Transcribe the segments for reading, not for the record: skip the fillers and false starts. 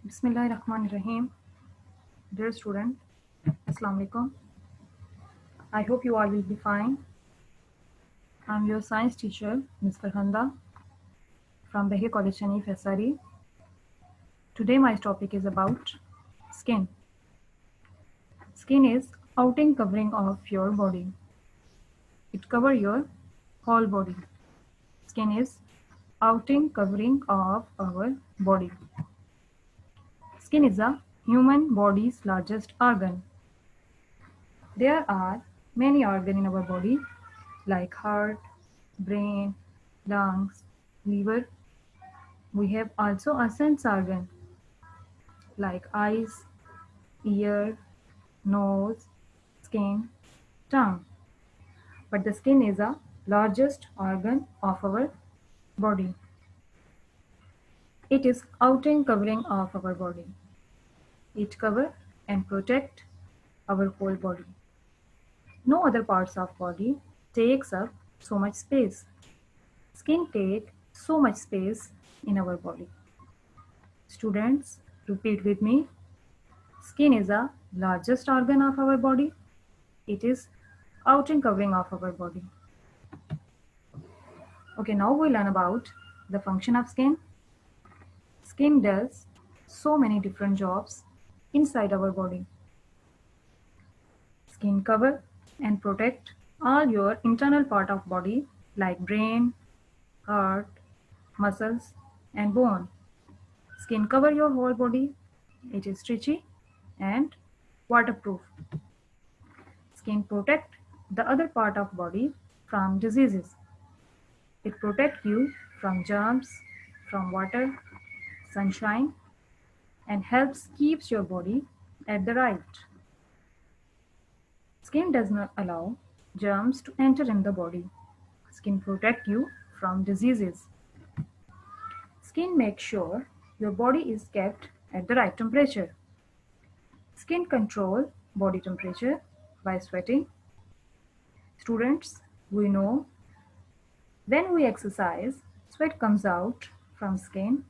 Bismillahirrahmanirrahim. Dear student, Assalamu alaikum. I hope you all will be fine. I'm your science teacher, Ms. Farhanda from Bahir College Shanif SRE. Today my topic is about skin. Skin is outing covering of your body. It covers your whole body. Skin is outing covering of our body. Skin is a human body's largest organ. There are many organs in our body like heart, brain, lungs, liver. We have also a sense organ like eyes, ear, nose, skin, tongue. But the skin is the largest organ of our body. It is outer covering of our body. It covers and protects our whole body. No other parts of body takes up so much space. Skin take so much space in our body. Students, repeat with me. Skin is the largest organ of our body. It is outer covering of our body. Okay, now we learn about the function of skin. Skin does so many different jobs inside our body. Skin cover and protect all your internal part of body like brain, heart, muscles and bone. Skin cover your whole body. It is stretchy and waterproof. Skin protect the other part of body from diseases. It protects you from germs, from water, sunshine, and helps keeps your body at the right. Skin does not allow germs to enter in the body. Skin protect you from diseases. Skin makes sure your body is kept at the right temperature. Skin control body temperature by sweating. Students, we know when we exercise, sweat comes out from skin.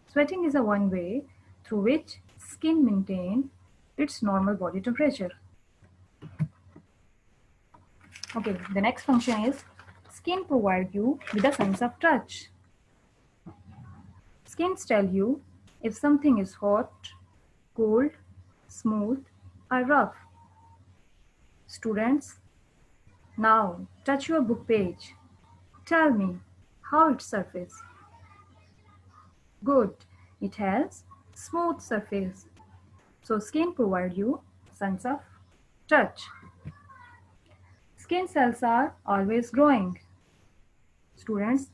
Sweating is a one way through which skin maintains its normal body temperature. Okay, the next function is skin provides you with a sense of touch. Skins tell you if something is hot, cold, smooth, or rough. Students, now touch your book page. Tell me how its surface. Good, it has smooth surface. So skin provides you sense of touch. Skin cells are always growing. Students,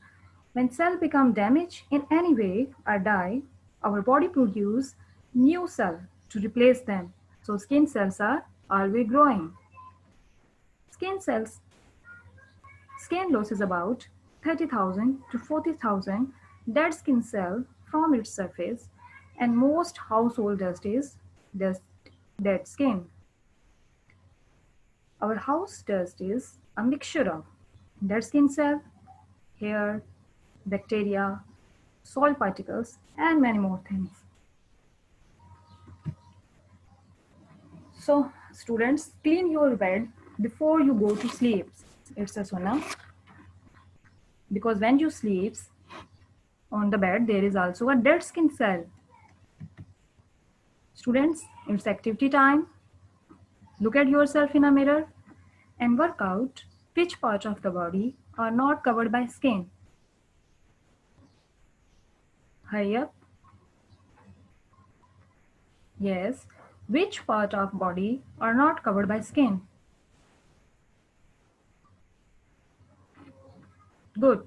when cells become damaged in any way or die, our body produces new cells to replace them. So skin cells are always growing. Skin loses about 30,000 to 40,000 dead skin cells from its surface, and most household dust is dead skin. Our house dust is a mixture of dead skin cell, hair, bacteria, soil particles, and many more things. So, students, clean your bed before you go to sleep. It's a sunnah. Because when you sleep on the bed, there is also a dead skin cell. Students, it's activity time. Look at yourself in a mirror and work out which parts of the body are not covered by skin. Hurry up. Yes, which part of body are not covered by skin? Good.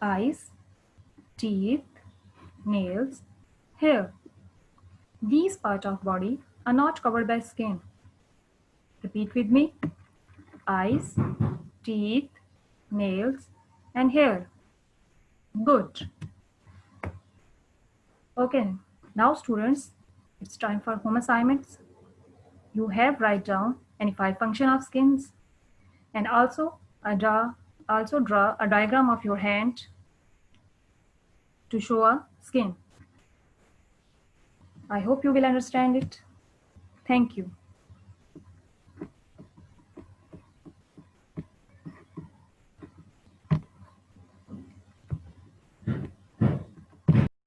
Eyes, teeth, nails, hair. These parts of body are not covered by skin. Repeat with me. Eyes, teeth, nails, and hair. Good. Okay, now students, it's time for home assignments. You have write down any 5 functions of skins and also draw a diagram of your hand to show a skin. I hope you will understand it. Thank you.